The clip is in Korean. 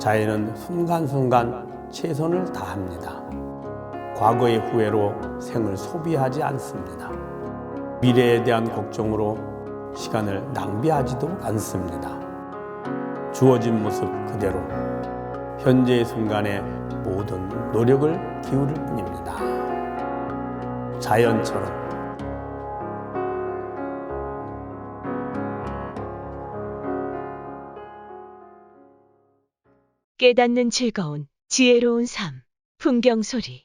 자연은 순간순간 최선을 다합니다. 과거의 후회로 생을 소비하지 않습니다. 미래에 대한 걱정으로 시간을 낭비하지도 않습니다. 주어진 모습 그대로 현재의 순간에 모든 노력을 기울일 뿐입니다. 자연처럼 깨닫는 즐거운 지혜로운 삶, 풍경소리.